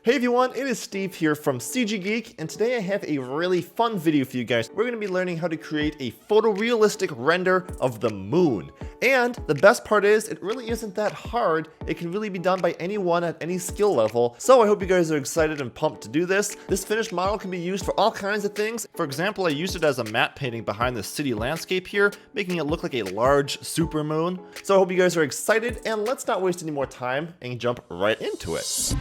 Hey everyone, it is Steve here from CG Geek, and today I have a really fun video for you guys. We're going to be learning how to create a photorealistic render of the moon. And the best part is, it really isn't that hard. It can really be done by anyone at any skill level. So I hope you guys are excited and pumped to do this. This finished model can be used for all kinds of things. For example, I used it as a matte painting behind the city landscape here, making it look like a large super moon. So I hope you guys are excited, and let's not waste any more time and jump right into it.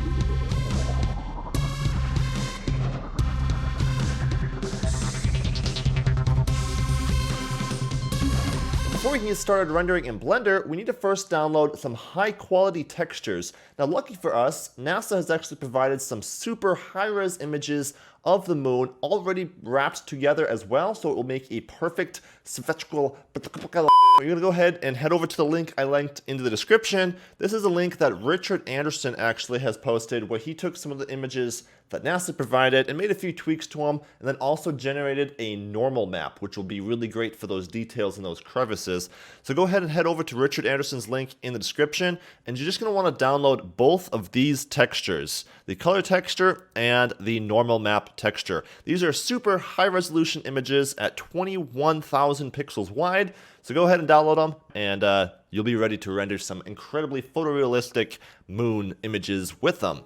Before we can get started rendering in Blender, we need to first download some high quality textures. Now lucky for us, NASA has actually provided some super high-res images of the moon already wrapped together as well, so it will make a perfect symmetrical. We're going to go ahead and head over to the link I linked into the description. This is a link that Richard Anderson actually has posted where he took some of the images that NASA provided and made a few tweaks to them, and then also generated a normal map, which will be really great for those details and those crevices. So go ahead and head over to Richard Anderson's link in the description, and you're just going to want to download both of these textures, the color texture and the normal map texture. These are super high resolution images at 21,000 pixels wide. So go ahead and download them, and you'll be ready to render some incredibly photorealistic moon images with them.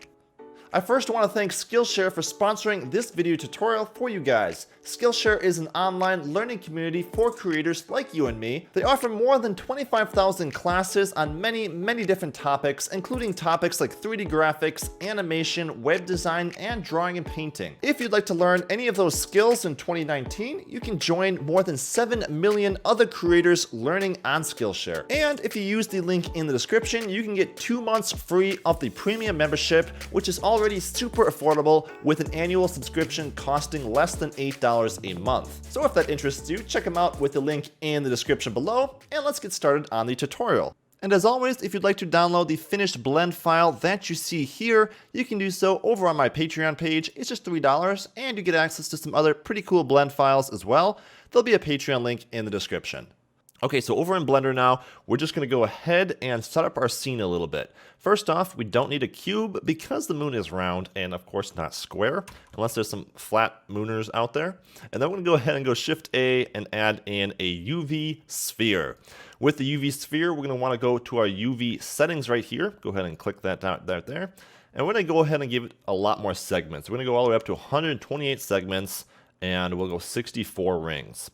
I first want to thank Skillshare for sponsoring this video tutorial for you guys. Skillshare is an online learning community for creators like you and me. They offer more than 25,000 classes on many different topics, including topics like 3D graphics, animation, web design, and drawing and painting. If you'd like to learn any of those skills in 2019, you can join more than 7 million other creators learning on Skillshare. And if you use the link in the description, you can get 2 months free of the premium membership, which is already super affordable with an annual subscription costing less than $8 a month. So if that interests you, check them out with the link in the description below, and let's get started on the tutorial. And as always, if you'd like to download the finished blend file that you see here, you can do so over on my Patreon page. It's just $3, and you get access to some other pretty cool blend files as well. There'll be a Patreon link in the description. Okay, so over in Blender now, we're just going to go ahead and set up our scene a little bit. First off, we don't need a cube because the moon is round and of course not square, unless there's some flat mooners out there. And then we're going to go ahead and go Shift A and add in a UV sphere. With the UV sphere, we're going to want to go to our UV settings right here. Go ahead and click that down there. And we're going to go ahead and give it a lot more segments. We're going to go all the way up to 128 segments, and we'll go 64 rings.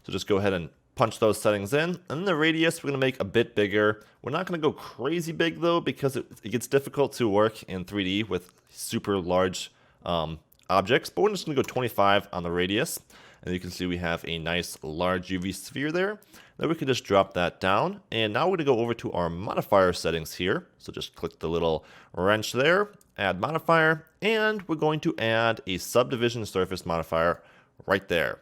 So just go ahead and punch those settings in, and then the radius we're going to make a bit bigger. We're not going to go crazy big though, because it gets difficult to work in 3D with super large objects, but we're just going to go 25 on the radius, and you can see we have a nice large UV sphere there. Then we can just drop that down, and now we're going to go over to our modifier settings here. So just click the little wrench there, add modifier, and we're going to add a subdivision surface modifier right there.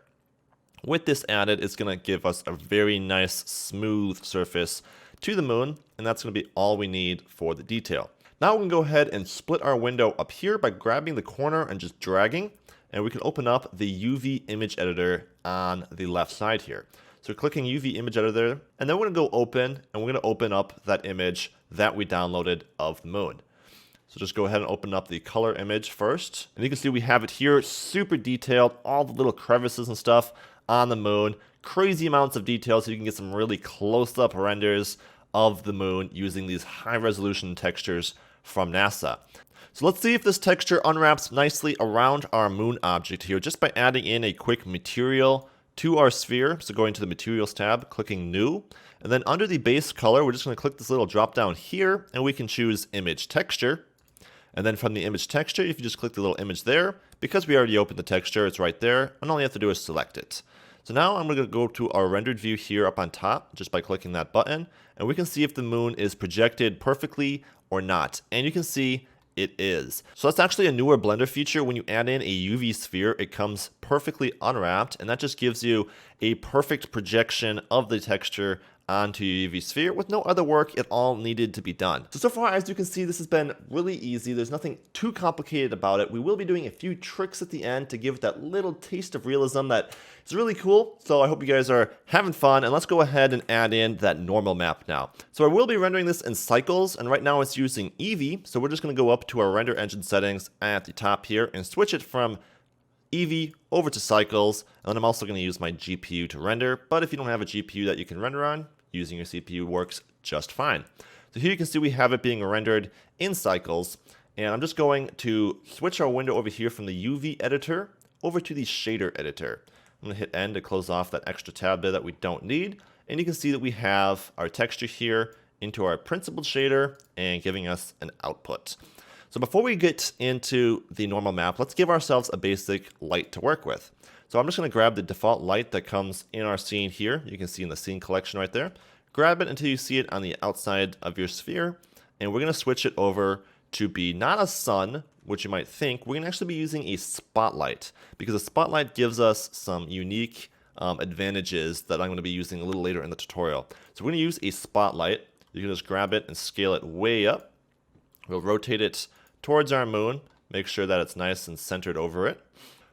With this added, it's going to give us a very nice smooth surface to the moon, and that's going to be all we need for the detail. Now we can go ahead and split our window up here by grabbing the corner and just dragging, and we can open up the UV image editor on the left side here. So clicking UV image editor, and then we're going to go open, and we're going to open up that image that we downloaded of the moon. So just go ahead and open up the color image first, and you can see we have it here, super detailed, all the little crevices and stuff on the moon, crazy amounts of detail, so you can get some really close-up renders of the moon using these high-resolution textures from NASA. So let's see if this texture unwraps nicely around our moon object here, just by adding in a quick material to our sphere. So going to the Materials tab, clicking New, and then under the base color, we're just going to click this little drop down here, and we can choose Image Texture. And then from the image texture, if you just click the little image there, because we already opened the texture, it's right there, and all you have to do is select it. So now I'm going to go to our rendered view here up on top, just by clicking that button, and we can see if the moon is projected perfectly or not. And you can see it is. So that's actually a newer Blender feature. When you add in a UV sphere, it comes perfectly unwrapped, and that just gives you a perfect projection of the texture onto your UV sphere with no other work at all needed to be done. So far, as you can see, this has been really easy. There's nothing too complicated about it. We will be doing a few tricks at the end to give it that little taste of realism that is really cool. So I hope you guys are having fun, and let's go ahead and add in that normal map now. So I will be rendering this in cycles, and right now it's using Eevee. So we're just going to go up to our render engine settings at the top here and switch it from Eevee over to cycles, and then I'm also going to use my GPU to render, but if you don't have a GPU that you can render on, using your CPU works just fine. So here you can see we have it being rendered in cycles, and I'm just going to switch our window over here from the UV editor over to the shader editor. I'm going to hit N to close off that extra tab there that we don't need, and you can see that we have our texture here into our principled shader and giving us an output. So before we get into the normal map, let's give ourselves a basic light to work with. So I'm just going to grab the default light that comes in our scene here. You can see in the scene collection right there. Grab it until you see it on the outside of your sphere. And we're going to switch it over to be not a sun, which you might think. We're going to actually be using a spotlight, because a spotlight gives us some unique advantages that I'm going to be using a little later in the tutorial. So we're going to use a spotlight. You can just grab it and scale it way up. We'll rotate it towards our moon, make sure that it's nice and centered over it.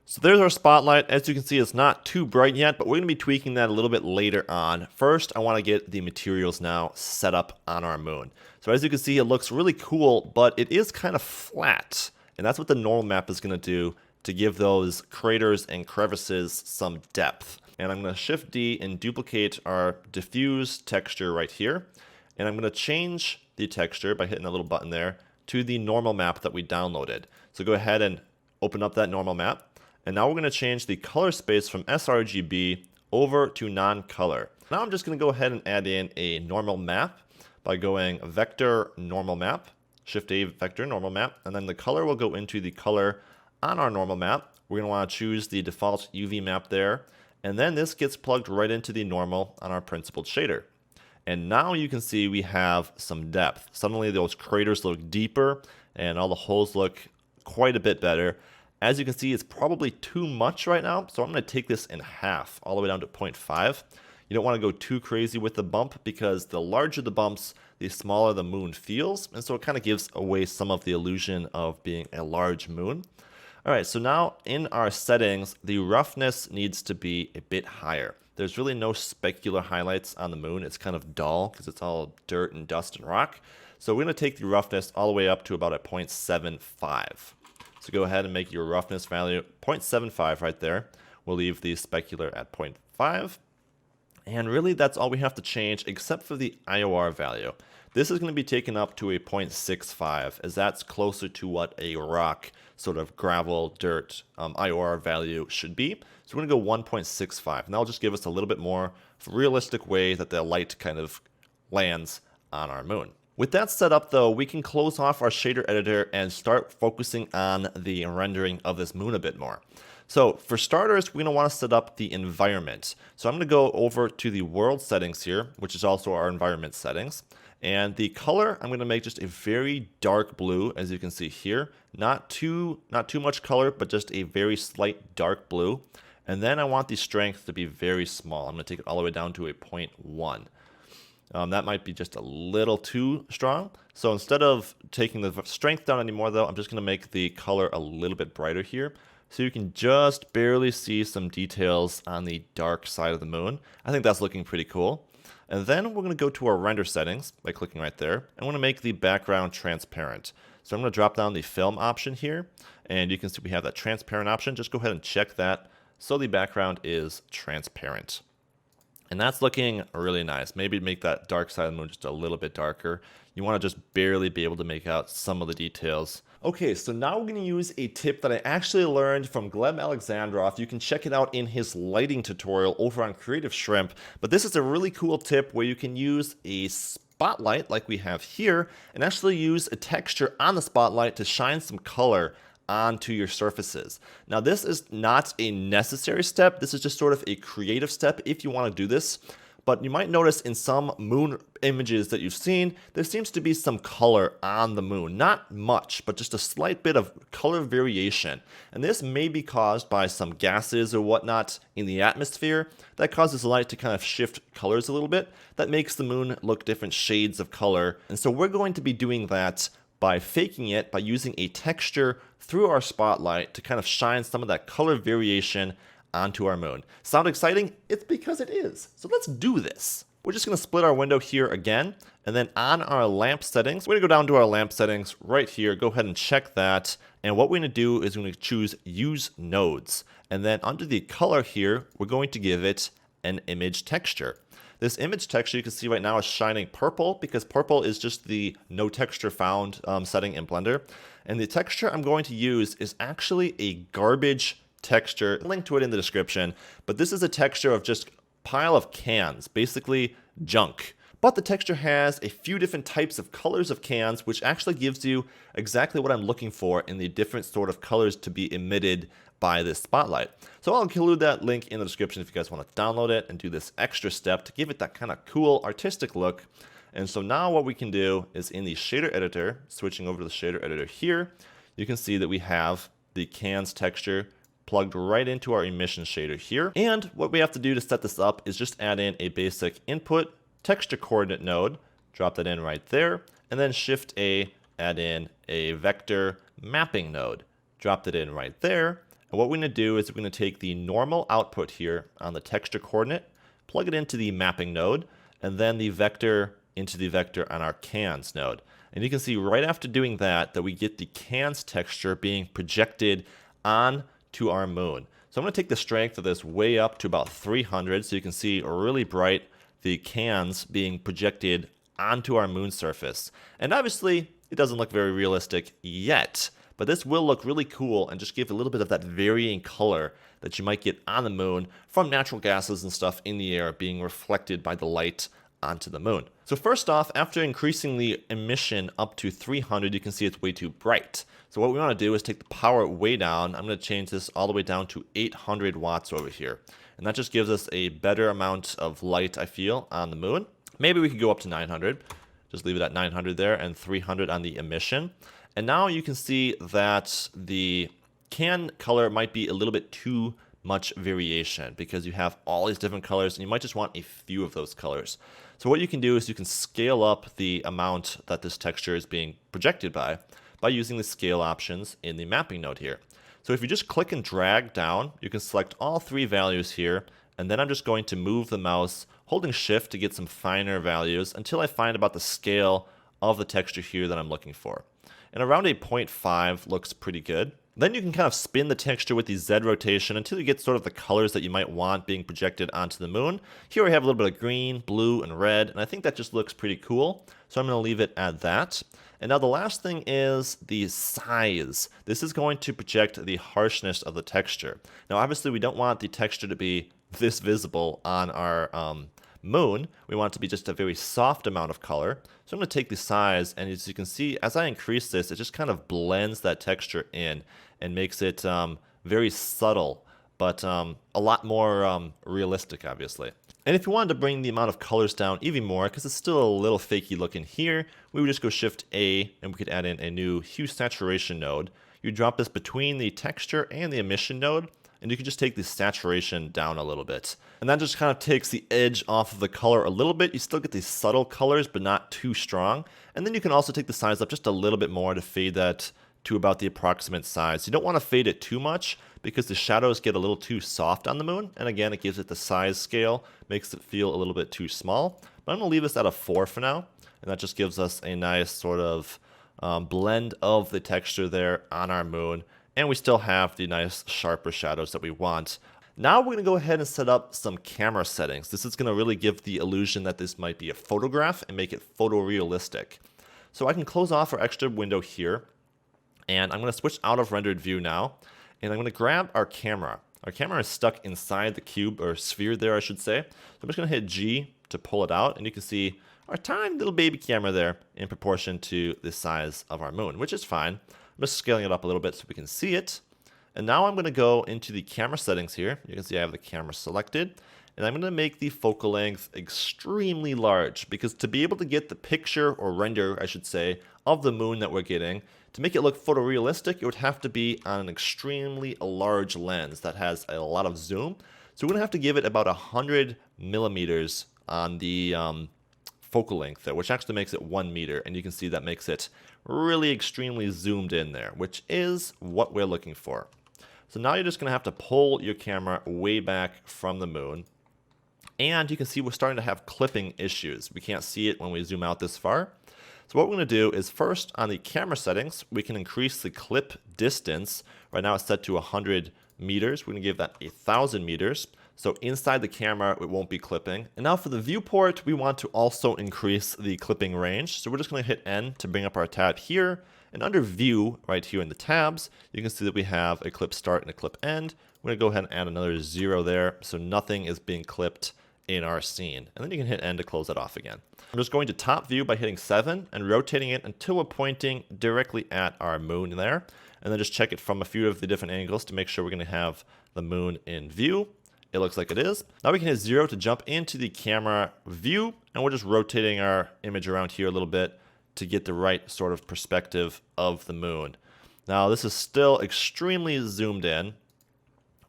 So there's our spotlight. As you can see, it's not too bright yet, but we're going to be tweaking that a little bit later on. First, I want to get the materials now set up on our moon. So as you can see, it looks really cool, but it is kind of flat. And that's what the normal map is going to do to give those craters and crevices some depth. And I'm going to Shift D and duplicate our diffuse texture right here. And I'm going to change the texture by hitting the little button there to the normal map that we downloaded. So go ahead and open up that normal map. And now we're going to change the color space from sRGB over to non-color. Now I'm just going to go ahead and add in a normal map by going vector normal map, Shift A vector normal map, and then the color will go into the color on our normal map. We're going to want to choose the default UV map there. And then this gets plugged right into the normal on our principled shader. And now you can see we have some depth. Suddenly those craters look deeper and all the holes look quite a bit better. As you can see, it's probably too much right now, so I'm going to take this in half, all the way down to 0.5. You don't want to go too crazy with the bump, because the larger the bumps, the smaller the moon feels, and so it kind of gives away some of the illusion of being a large moon. All right, so now in our settings, the roughness needs to be a bit higher. There's really no specular highlights on the moon. It's kind of dull because it's all dirt and dust and rock. So we're going to take the roughness all the way up to about a 0.75. So go ahead and make your roughness value 0.75 right there. We'll leave the specular at 0.5. And really that's all we have to change except for the IOR value. This is going to be taken up to a 0.65, as that's closer to what a rock, sort of gravel, dirt IOR value should be. So we're going to go 1.65, and that'll just give us a little bit more of a realistic way that the light kind of lands on our moon. With that set up though, we can close off our shader editor and start focusing on the rendering of this moon a bit more. So for starters, we're going to want to set up the environment. So I'm going to go over to the world settings here, which is also our environment settings. And the color, I'm going to make just a very dark blue, as you can see here. Not too much color, but just a very slight dark blue. And then I want the strength to be very small. I'm going to take it all the way down to a 0.1. That might be just a little too strong. So instead of taking the strength down anymore though, I'm just going to make the color a little bit brighter here. So you can just barely see some details on the dark side of the moon. I think that's looking pretty cool. And then we're going to go to our render settings by clicking right there. And we're going to make the background transparent. So I'm going to drop down the film option here. And you can see we have that transparent option. Just go ahead and check that so the background is transparent. And that's looking really nice. Maybe make that dark side of the moon just a little bit darker. You want to just barely be able to make out some of the details. Okay, so now we're going to use a tip that I actually learned from Gleb Alexandrov. You can check it out in his lighting tutorial over on Creative Shrimp. But this is a really cool tip where you can use a spotlight like we have here and actually use a texture on the spotlight to shine some color onto your surfaces. Now this is not a necessary step. This is just sort of a creative step if you want to do this. But you might notice in some moon images that you've seen, there seems to be some color on the moon. Not much, but just a slight bit of color variation. And this may be caused by some gases or whatnot in the atmosphere that causes light to kind of shift colors a little bit. That makes the moon look different shades of color. And so we're going to be doing that by faking it, by using a texture through our spotlight to kind of shine some of that color variation onto our moon. Sound exciting? It's because it is. So let's do this. We're just going to split our window here again, and then on our lamp settings, we're going to go down to our lamp settings right here, go ahead and check that, and what we're going to do is we're going to choose Use Nodes, and then under the color here, we're going to give it an image texture. This image texture you can see right now is shining purple because purple is just the no texture found setting in Blender, and the texture I'm going to use is actually a garbage texture. Link to it in the description, but this is a texture of just pile of cans, basically junk. But the texture has a few different types of colors of cans, which actually gives you exactly what I'm looking for in the different sort of colors to be emitted by this spotlight. So I'll include that link in the description if you guys want to download it and do this extra step to give it that kind of cool artistic look. And so now what we can do is in the shader editor, switching over to the shader editor here, you can see that we have the cans texture plugged right into our emission shader here. And what we have to do to set this up is just add in a basic input texture coordinate node, drop that in right there, and then Shift A, add in a vector mapping node, drop that in right there. And what we're going to do is we're going to take the normal output here on the texture coordinate, plug it into the mapping node, and then the vector into the vector on our cans node. And you can see right after doing that, that we get the cans texture being projected on to our moon. So I'm going to take the strength of this way up to about 300 so you can see really bright the cans being projected onto our moon surface. And obviously it doesn't look very realistic yet, but this will look really cool and just give a little bit of that varying color that you might get on the moon from natural gases and stuff in the air being reflected by the light onto the moon. So first off, after increasing the emission up to 300, you can see it's way too bright. So what we want to do is take the power way down. I'm going to change this all the way down to 800 watts over here. And that just gives us a better amount of light, I feel, on the moon. Maybe we could go up to 900. Just leave it at 900 there and 300 on the emission. And now you can see that the can color might be a little bit too much variation because you have all these different colors and you might just want a few of those colors. So what you can do is you can scale up the amount that this texture is being projected by using the scale options in the mapping node here. So if you just click and drag down, you can select all three values here, and then I'm just going to move the mouse holding shift to get some finer values until I find about the scale of the texture here that I'm looking for. And around a 0.5 looks pretty good. Then you can kind of spin the texture with the Z rotation until you get sort of the colors that you might want being projected onto the moon. Here I have a little bit of green, blue, and red, and I think that just looks pretty cool. So I'm going to leave it at that. And now the last thing is the size. This is going to project the harshness of the texture. Now obviously we don't want the texture to be this visible on our moon. We want it to be just a very soft amount of color. So I'm going to take the size, and as you can see, as I increase this, it just kind of blends that texture in and makes it very subtle, but a lot more realistic, obviously. And if you wanted to bring the amount of colors down even more, because it's still a little fakey looking here, we would just go Shift A, and we could add in a new hue saturation node. You drop this between the texture and the emission node, and you can just take the saturation down a little bit. And that just kind of takes the edge off of the color a little bit. You still get these subtle colors, but not too strong. And then you can also take the size up just a little bit more to fade that to about the approximate size. You don't want to fade it too much because the shadows get a little too soft on the moon. And again, it gives it the size scale, makes it feel a little bit too small. But I'm going to leave this at a 4 for now. And that just gives us a nice sort of blend of the texture there on our moon. And we still have the nice sharper shadows that we want. Now we're going to go ahead and set up some camera settings. This is going to really give the illusion that this might be a photograph and make it photorealistic. So I can close off our extra window here. And I'm going to switch out of rendered view now. And I'm going to grab our camera. Our camera is stuck inside the cube, or sphere there, I should say. So I'm just going to hit G to pull it out. And you can see our tiny little baby camera there in proportion to the size of our moon, which is fine. I'm just scaling it up a little bit so we can see it. And now I'm going to go into the camera settings here. You can see I have the camera selected. and I'm going to make the focal length extremely large, because to be able to get the picture, or render I should say, of the moon that we're getting, to make it look photorealistic, it would have to be on an extremely large lens that has a lot of zoom. So we're going to have to give it about 100 millimeters on the focal length there, which actually makes it 1 meter, and you can see that makes it really extremely zoomed in there, which is what we're looking for. So now you're just going to have to pull your camera way back from the moon, and you can see we're starting to have clipping issues. We can't see it when we zoom out this far. So what we're going to do is, first on the camera settings, we can increase the clip distance. Right now it's set to 100 meters. We're going to give that 1,000 meters. So inside the camera, it won't be clipping. And now for the viewport, we want to also increase the clipping range. So we're just going to hit N to bring up our tab here. And under View, right here in the tabs, you can see that we have a clip start and a clip end. We're going to go ahead and add another 0 there, so nothing is being clipped in our scene. And then you can hit N to close that off again. I'm just going to top view by hitting 7 and rotating it until we're pointing directly at our moon there. And then just check it from a few of the different angles to make sure we're going to have the moon in view. It looks like it is. Now we can hit 0 to jump into the camera view, and we're just rotating our image around here a little bit to get the right sort of perspective of the moon. Now this is still extremely zoomed in,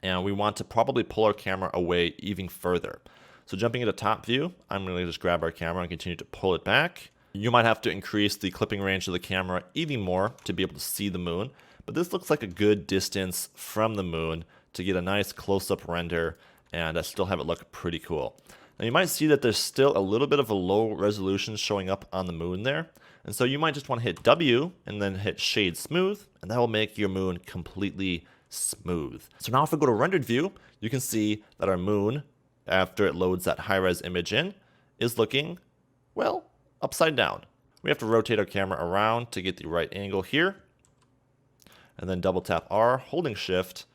and we want to probably pull our camera away even further. So jumping into top view, I'm going to just grab our camera and continue to pull it back. You might have to increase the clipping range of the camera even more to be able to see the moon, but this looks like a good distance from the moon to get a nice close-up render and still have it look pretty cool. Now you might see that there's still a little bit of a low resolution showing up on the moon there, and so you might just want to hit W and then hit Shade Smooth, and that will make your moon completely smooth. So now if we go to rendered view, you can see that our moon, after it loads that high-res image in, is looking, well, upside down. We have to rotate our camera around to get the right angle here, and then double tap R, holding Shift,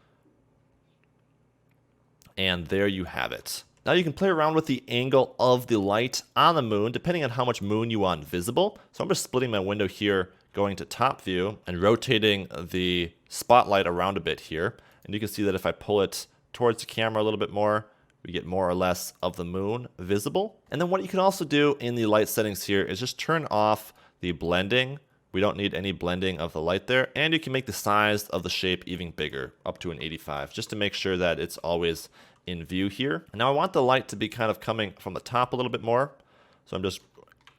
and there you have it. Now you can play around with the angle of the light on the moon depending on how much moon you want visible. So I'm just splitting my window here, going to top view and rotating the spotlight around a bit here. And you can see that if I pull it towards the camera a little bit more, we get more or less of the moon visible. And then what you can also do in the light settings here is just turn off the blending. We don't need any blending of the light there. And you can make the size of the shape even bigger, up to an 85, just to make sure that it's always in view here. And now I want the light to be kind of coming from the top a little bit more. So I'm just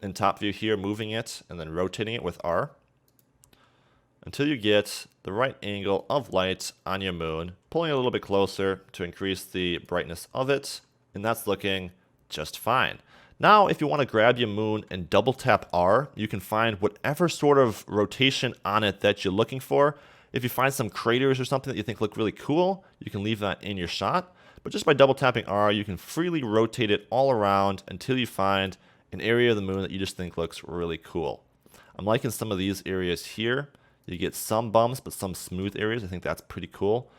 in top view here, moving it and then rotating it with R until you get the right angle of light on your moon, pulling it a little bit closer to increase the brightness of it. And that's looking just fine. Now, if you want to grab your moon and double tap R, you can find whatever sort of rotation on it that you're looking for. If you find some craters or something that you think look really cool, you can leave that in your shot. But just by double tapping R, you can freely rotate it all around until you find an area of the moon that you just think looks really cool. I'm liking some of these areas here. You get some bumps, but some smooth areas. I think that's pretty cool.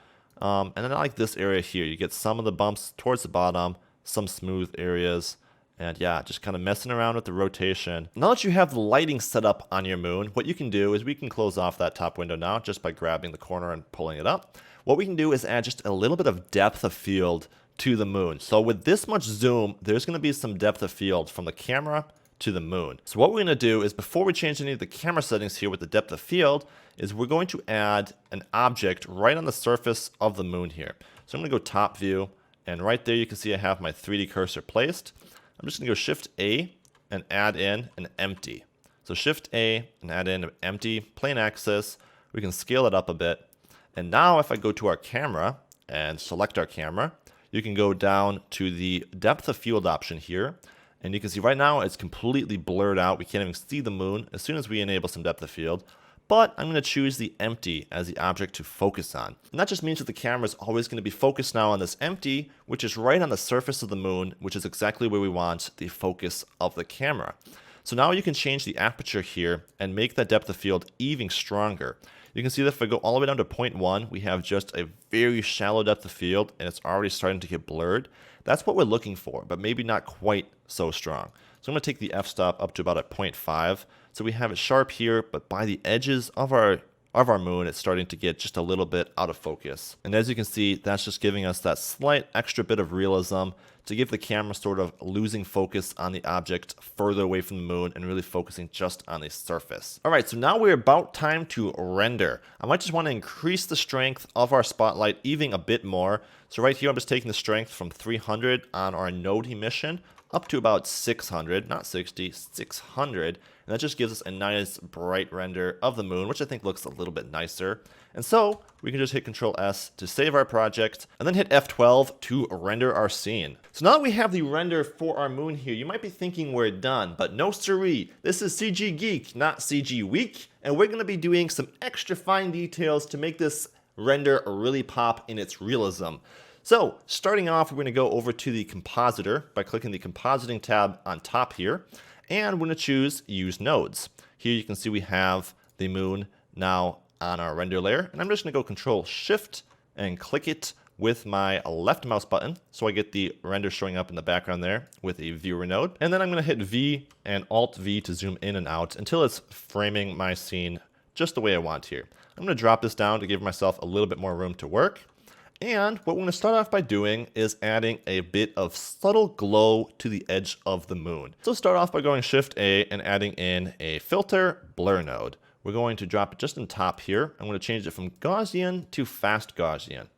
And then I like this area here. You get some of the bumps towards the bottom, some smooth areas. And yeah, just kind of messing around with the rotation. Now that you have the lighting set up on your moon, what you can do is we can close off that top window now just by grabbing the corner and pulling it up. What we can do is add just a little bit of depth of field to the moon. So with this much zoom, there's going to be some depth of field from the camera to the moon. So what we're going to do is, before we change any of the camera settings here with the depth of field, is we're going to add an object right on the surface of the moon here. So I'm going to go top view, and right there you can see I have my 3D cursor placed. I'm just going to go Shift A and add in an empty. So Shift A and add in an empty plane axis. We can scale it up a bit. And now if I go to our camera and select our camera, you can go down to the depth of field option here. And you can see right now it's completely blurred out. We can't even see the moon as soon as we enable some depth of field. But I'm going to choose the empty as the object to focus on. And that just means that the camera is always going to be focused now on this empty, which is right on the surface of the moon, which is exactly where we want the focus of the camera. So now you can change the aperture here and make that depth of field even stronger. You can see that if I go all the way down to 0.1, we have just a very shallow depth of field, and it's already starting to get blurred. That's what we're looking for, but maybe not quite so strong. So I'm going to take the f-stop up to about a 0.5. So we have it sharp here, but by the edges of our of our moon, it's starting to get just a little bit out of focus. And as you can see, that's just giving us that slight extra bit of realism to give the camera sort of losing focus on the object further away from the moon and really focusing just on the surface. All right, so now we're about time to render. I might just want to increase the strength of our spotlight even a bit more. So right here, I'm just taking the strength from 300 on our node emission up to about 600, not 60, 600. And that just gives us a nice bright render of the moon, which I think looks a little bit nicer. And so we can just hit Control S to save our project and then hit F12 to render our scene. So now that we have the render for our moon here, you might be thinking we're done, but no siree. This is CG Geek, not CG Week. And we're gonna be doing some extra fine details to make this render really pop in its realism. So starting off, we're going to go over to the compositor by clicking the compositing tab on top here, and we're going to choose use nodes. Here you can see we have the moon now on our render layer, and I'm just going to go Control Shift and click it with my left mouse button so I get the render showing up in the background there with a viewer node. And then I'm going to hit V and Alt V to zoom in and out until it's framing my scene just the way I want here. I'm going to drop this down to give myself a little bit more room to work. And what we're going to start off by doing is adding a bit of subtle glow to the edge of the moon. So start off by going Shift A and adding in a filter blur node. We're going to drop it just on top here. I'm going to change it from Gaussian to fast Gaussian.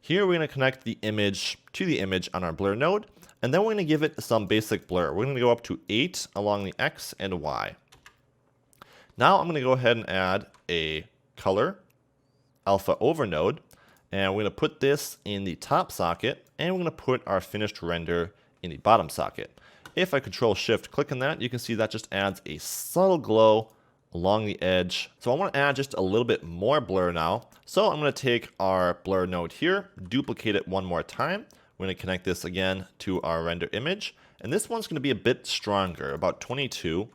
Here we're going to connect the image to the image on our blur node, and then we're going to give it some basic blur. We're going to go up to 8 along the X and Y. Now I'm going to go ahead and add a color alpha over node. And we're going to put this in the top socket, and we're going to put our finished render in the bottom socket. If I Control Shift click on that, you can see that just adds a subtle glow along the edge. So I want to add just a little bit more blur now. So I'm going to take our blur node here, duplicate it one more time. We're going to connect this again to our render image. And this one's going to be a bit stronger, about 22.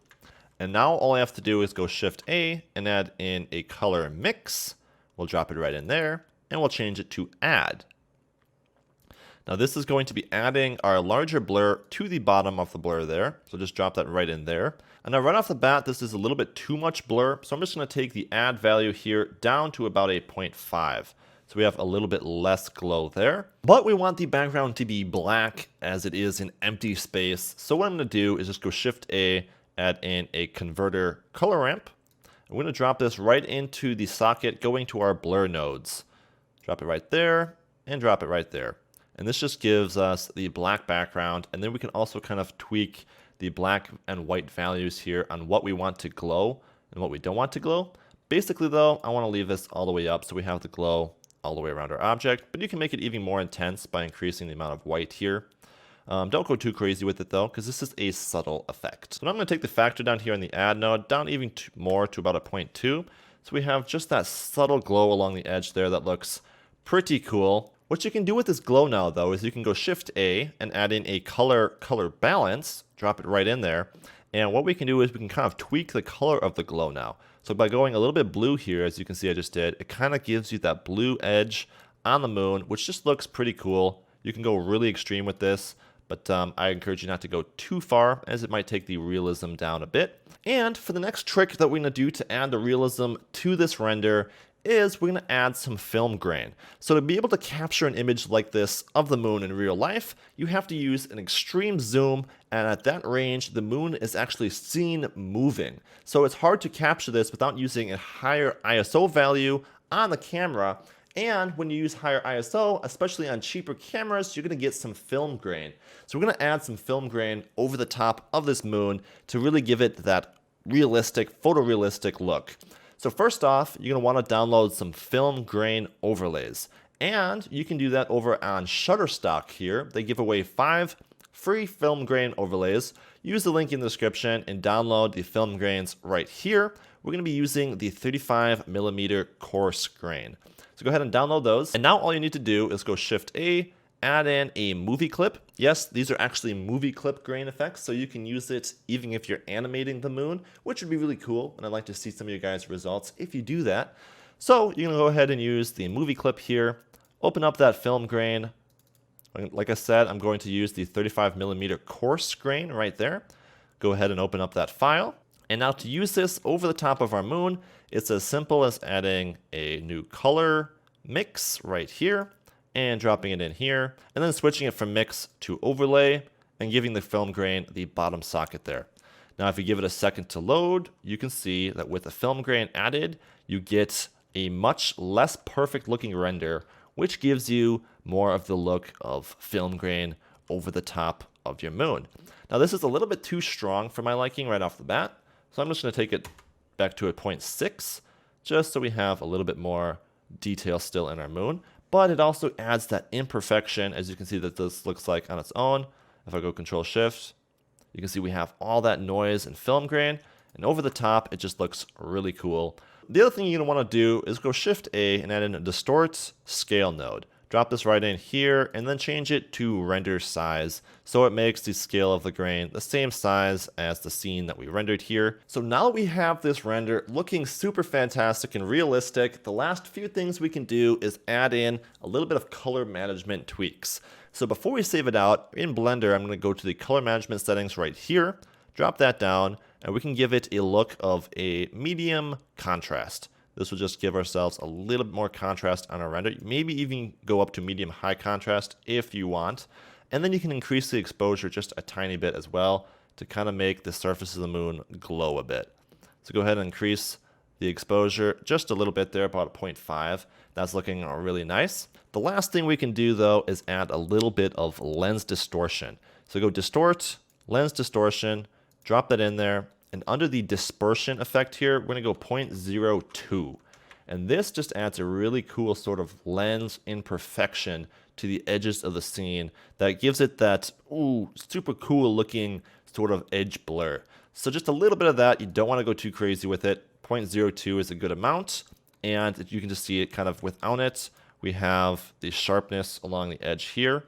And now all I have to do is go Shift A and add in a color mix. We'll drop it right in there. And we'll change it to add. Now this is going to be adding our larger blur to the bottom of the blur there. So just drop that right in there. And now right off the bat, this is a little bit too much blur. So I'm just going to take the add value here down to about a 0.5. So we have a little bit less glow there. But we want the background to be black as it is in empty space. So what I'm going to do is just go Shift A, add in a converter color ramp. I'm going to drop this right into the socket going to our blur nodes. Drop it right there, and drop it right there. And this just gives us the black background, and then we can also kind of tweak the black and white values here on what we want to glow and what we don't want to glow. Basically though, I want to leave this all the way up so we have the glow all the way around our object, but you can make it even more intense by increasing the amount of white here. Don't go too crazy with it though, because this is a subtle effect. So now I'm going to take the factor down here in the add node, down even more to about a 0.2. So we have just that subtle glow along the edge there that looks pretty cool. What you can do with this glow now though is you can go Shift A and add in a color balance, drop it right in there. And what we can do is we can kind of tweak the color of the glow now. So by going a little bit blue here, as you can see I just did, it kind of gives you that blue edge on the moon, which just looks pretty cool. You can go really extreme with this, but I encourage you not to go too far as it might take the realism down a bit. And for the next trick that we're going to do to add the realism to this render is we're going to add some film grain. So to be able to capture an image like this of the moon in real life, you have to use an extreme zoom, and at that range, the moon is actually seen moving. So it's hard to capture this without using a higher ISO value on the camera. And when you use higher ISO, especially on cheaper cameras, you're going to get some film grain. So we're going to add some film grain over the top of this moon to really give it that realistic, photorealistic look. So first off, you're going to want to download some film grain overlays. And you can do that over on Shutterstock here. They give away 5 free film grain overlays. Use the link in the description and download the film grains right here. We're going to be using the 35mm coarse grain. So go ahead and download those. And now all you need to do is go Shift A, add in a movie clip. Yes, these are actually movie clip grain effects, so you can use it even if you're animating the moon, which would be really cool. And I'd like to see some of your guys' results if you do that. So you're going to go ahead and use the movie clip here, open up that film grain. Like I said, I'm going to use the 35mm coarse grain right there. Go ahead and open up that file. And now to use this over the top of our moon, it's as simple as adding a new color mix right here and dropping it in here, and then switching it from mix to overlay and giving the film grain the bottom socket there. Now if you give it a second to load, you can see that with the film grain added, you get a much less perfect looking render, which gives you more of the look of film grain over the top of your moon. Now this is a little bit too strong for my liking right off the bat, so I'm just going to take it back to a 0.6 just so we have a little bit more detail still in our moon. But it also adds that imperfection, as you can see that this looks like on its own. If I go Control Shift, you can see we have all that noise and film grain, and over the top it just looks really cool. The other thing you're going to want to do is go Shift A and add in a Distort Scale node. Drop this right in here and then change it to render size so it makes the scale of the grain the same size as the scene that we rendered here. So now that we have this render looking super fantastic and realistic, the last few things we can do is add in a little bit of color management tweaks. So before we save it out, in Blender I'm going to go to the color management settings right here, drop that down, and we can give it a look of a medium contrast. This will just give ourselves a little bit more contrast on our render. Maybe even go up to medium high contrast if you want. And then you can increase the exposure just a tiny bit as well to kind of make the surface of the moon glow a bit. So go ahead and increase the exposure just a little bit there, about a 0.5. That's looking really nice. The last thing we can do though is add a little bit of lens distortion. So go Distort, Lens Distortion, drop that in there. And under the dispersion effect here, we're going to go 0.02. And this just adds a really cool sort of lens imperfection to the edges of the scene that gives it that super cool looking sort of edge blur. So just a little bit of that. You don't want to go too crazy with it. 0.02 is a good amount. And you can just see it kind of without it. We have the sharpness along the edge here.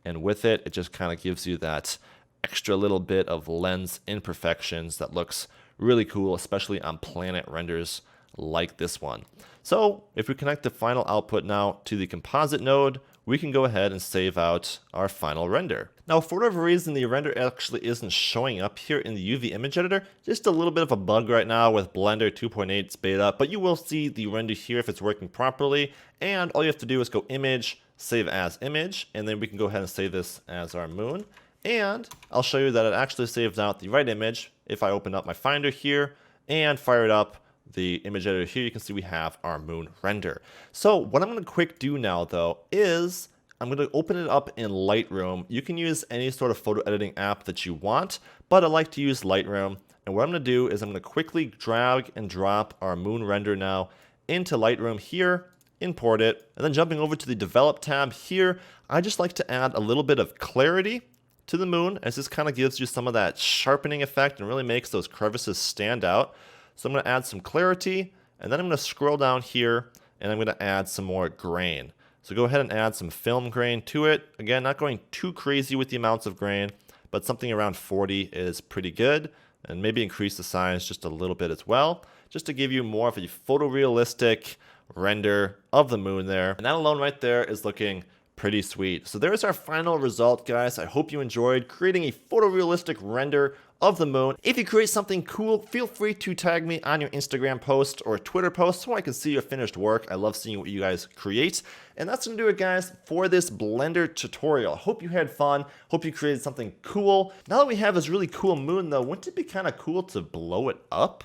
And with it, it just kind of gives you that extra little bit of lens imperfections that looks really cool, especially on planet renders like this one. So if we connect the final output now to the composite node, we can go ahead and save out our final render. Now, for whatever reason, the render actually isn't showing up here in the UV image editor. Just a little bit of a bug right now with Blender 2.8's beta, but you will see the render here if it's working properly. And all you have to do is go Image, Save as Image, and then we can go ahead and save this as our moon. And I'll show you that it actually saved out the right image. If I open up my Finder here and fire it up, the image editor here, you can see we have our moon render. So what I'm going to quick do now though is I'm going to open it up in Lightroom. You can use any sort of photo editing app that you want, but I like to use Lightroom. And what I'm going to do is I'm going to quickly drag and drop our moon render now into Lightroom here, import it, and then jumping over to the Develop tab here, I just like to add a little bit of clarity to the moon, as this kind of gives you some of that sharpening effect and really makes those crevices stand out. So I'm going to add some clarity, and then I'm going to scroll down here, and I'm going to add some more grain. So go ahead and add some film grain to it. Again, not going too crazy with the amounts of grain, but something around 40 is pretty good. And maybe increase the size just a little bit as well, just to give you more of a photorealistic render of the moon there. And that alone right there is looking pretty sweet. So there's our final result, guys. I hope you enjoyed creating a photorealistic render of the moon. If you create something cool, feel free to tag me on your Instagram post or Twitter post so I can see your finished work. I love seeing what you guys create. And that's gonna do it, guys, for this Blender tutorial. Hope you had fun. Hope you created something cool. Now that we have this really cool moon though, wouldn't it be kind of cool to blow it up?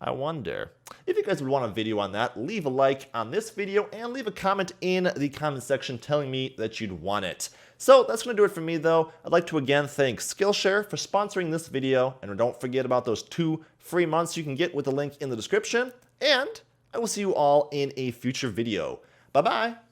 I wonder. If you guys would want a video on that, leave a like on this video and leave a comment in the comment section telling me that you'd want it. So that's going to do it for me though. I'd like to again thank Skillshare for sponsoring this video, and don't forget about those 2 free months you can get with the link in the description, and I will see you all in a future video. Bye bye!